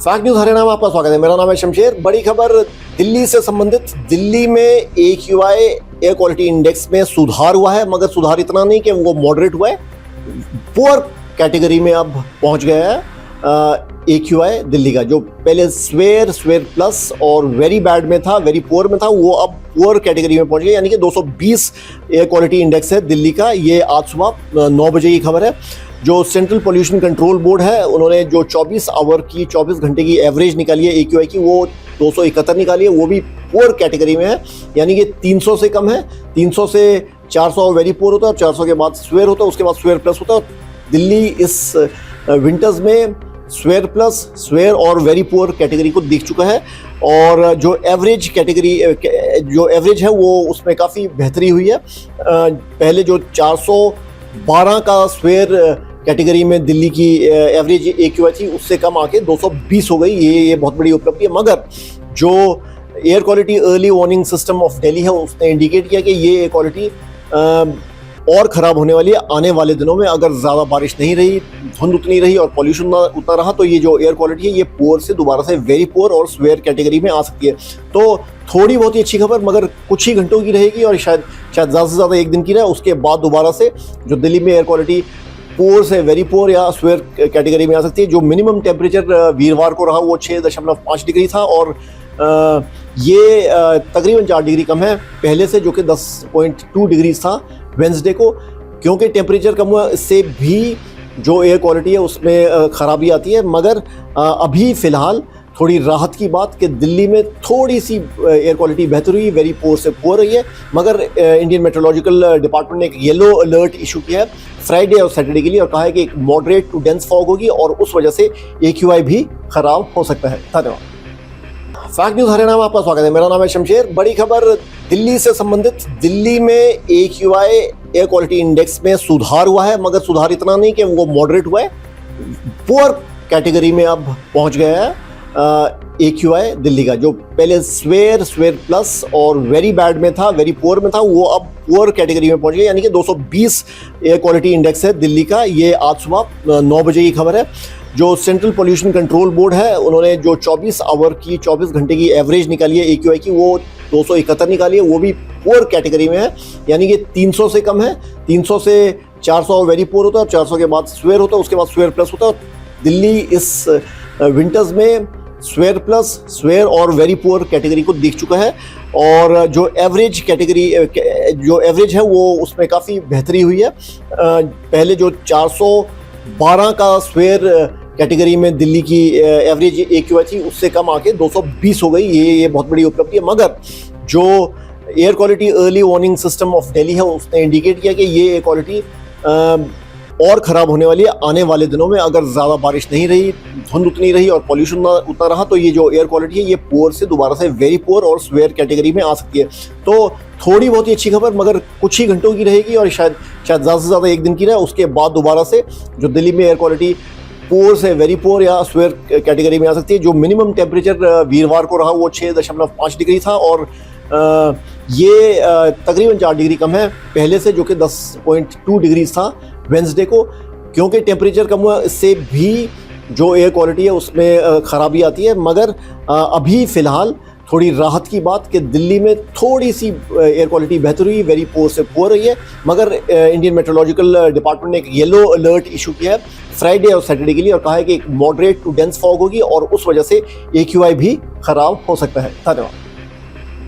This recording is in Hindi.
फैक्ट न्यूज हरियाणा में आपका स्वागत है। मेरा नाम है शमशेर। बड़ी खबर दिल्ली से संबंधित। दिल्ली में AQI एयर क्वालिटी इंडेक्स में सुधार हुआ है, मगर सुधार इतना नहीं कि वो मॉडरेट हुआ है, पुअर कैटेगरी में अब पहुंच गया है AQI दिल्ली का। जो पहले स्वेयर प्लस और वेरी बैड में था, वेरी पुअर में था, वो अब पुअर कैटेगरी में पहुंच गया, यानी कि 220 एयर क्वालिटी इंडेक्स है दिल्ली का। ये आज सुबह 9 बजे की खबर है। जो सेंट्रल पोल्यूशन कंट्रोल बोर्ड है, उन्होंने जो 24 घंटे की एवरेज निकाली है AQI की, वो 271 निकाली है, वो भी पुअर कैटेगरी में है, यानी कि 300 से कम है। 300 से 400 वेरी पुअर होता है और 400 के बाद स्वेयर होता है, उसके बाद स्वेयर प्लस होता है। दिल्ली इस विंटर्स में स्वेयर प्लस, स्वेयर और वेरी पुअर कैटेगरी को देख चुका है, और जो एवरेज कैटेगरी जो एवरेज है वो उसमें काफ़ी बेहतरी हुई है। पहले जो 412 का स्वेयर कैटेगरी में दिल्ली की एवरेज AQI थी, उससे कम आके 220 हो गई। ये बहुत बड़ी उपलब्धि है। मगर जो air quality early warning system of Delhi है, उसने इंडिकेट किया कि ये एयर क्वालिटी और ख़राब होने वाली है आने वाले दिनों में। अगर ज़्यादा बारिश नहीं रही, धुंध उतनी रही और पॉल्यूशन उतना रहा, तो ये जो एयर क्वालिटी है ये पुअर से दोबारा से वेरी पुअर और स्वेयर कैटेगरी में आ सकती है। तो थोड़ी बहुत ही अच्छी खबर, मगर कुछ ही घंटों की रहेगी और शायद ज़्यादा से ज़्यादा एक दिन की रहे। उसके बाद दोबारा से जो दिल्ली में एयर क्वालिटी पुअर से वेरी पुअर या स्वेयर कैटेगरी में आ सकती है। जो मिनिमम टेम्परेचर वीरवार को रहा वो 6.5 डिग्री था, और ये तकरीबन 4 डिग्री कम है पहले से, जो कि 10.2 डिग्री था वेंसडे को। क्योंकि टेम्परेचर कम हुआ, इससे भी जो एयर क्वालिटी है उसमें ख़राबी आती है। मगर अभी फ़िलहाल थोड़ी राहत की बात कि दिल्ली में थोड़ी सी एयर क्वालिटी बेहतर हुई, वेरी पुअर से पुअर रही है। मगर इंडियन मेट्रोलॉजिकल डिपार्टमेंट ने एक येलो अलर्ट इशू किया है फ्राइडे और सैटरडे के लिए, और कहा है कि एक मॉडरेट टू डेंस फॉग होगी और उस वजह से AQI भी ख़राब हो सकता है। धन्यवाद। फैक्ट न्यूज हरियाणा में आपका स्वागत है। मेरा नाम है शमशेर। बड़ी खबर दिल्ली से संबंधित। दिल्ली में AQI एयर क्वालिटी इंडेक्स में सुधार हुआ है, मगर सुधार इतना नहीं कि वो मॉडरेट हुआ है, पुअर कैटेगरी में अब पहुंच गया है AQI दिल्ली का। जो पहले स्वेयर प्लस और वेरी बैड में था, वेरी पुअर में था, वो अब पुअर कैटेगरी में पहुंच गया, यानी कि 220 एयर क्वालिटी इंडेक्स है दिल्ली का। ये आज सुबह 9 बजे की खबर है। जो सेंट्रल पोल्यूशन कंट्रोल बोर्ड है, उन्होंने जो 24 घंटे की एवरेज निकाली है AQI की, वो 271 निकाली है, वो भी पुअर कैटेगरी में है, यानी कि 300 से कम है। 300 से 400 वेरी पुअर होता है और 400 के बाद स्वेयर होता है, उसके बाद स्वेयर प्लस होता है। दिल्ली इस विंटर्स में स्वेयर प्लस, स्वेयर और वेरी पुअर कैटेगरी को देख चुका है, और जो एवरेज कैटेगरी जो एवरेज है वो उसमें काफ़ी बेहतरी हुई है। पहले जो 412 का स्वेयर कैटेगरी में दिल्ली की एवरेज AQI थी, उससे कम आके 220 हो गई। ये बहुत बड़ी उपलब्धि है। मगर जो air quality early warning system of Delhi है, उसने इंडिकेट किया कि ये एयर क्वालिटी और ख़राब होने वाली है आने वाले दिनों में। अगर ज़्यादा बारिश नहीं रही, धुंध उतनी रही और पॉल्यूशन उतना रहा, तो ये जो एयर क्वालिटी है ये पुअर से दोबारा से वेरी पुअर और स्वेयर कैटेगरी में आ सकती है। तो थोड़ी बहुत ही अच्छी खबर, मगर कुछ ही घंटों की रहेगी और शायद ज़्यादा से ज़्यादा एक दिन की रहे। उसके बाद दोबारा से जो दिल्ली में एयर क्वालिटी पुअर से वेरी पुअर या स्वेयर कैटेगरी में आ सकती है। जो मिनिमम टेम्परेचर वीरवार को रहा वो 6.5 डिग्री था, और ये तकरीबन 4 डिग्री कम है पहले से, जो कि 10.2 डिग्री था वेंसडे को। क्योंकि टेम्परेचर कम हुआ, इससे भी जो एयर क्वालिटी है उसमें ख़राबी आती है। मगर अभी फ़िलहाल थोड़ी राहत की बात कि दिल्ली में थोड़ी सी एयर क्वालिटी बेहतर हुई, वेरी पुअर से पुअर रही है। मगर इंडियन मेट्रोलॉजिकल डिपार्टमेंट ने एक येलो अलर्ट इशू किया है फ्राइडे और सैटरडे के लिए, और कहा है कि एक मॉडरेट टू डेंस फॉग होगी और उस वजह से AQI भी ख़राब हो सकता है। धन्यवाद।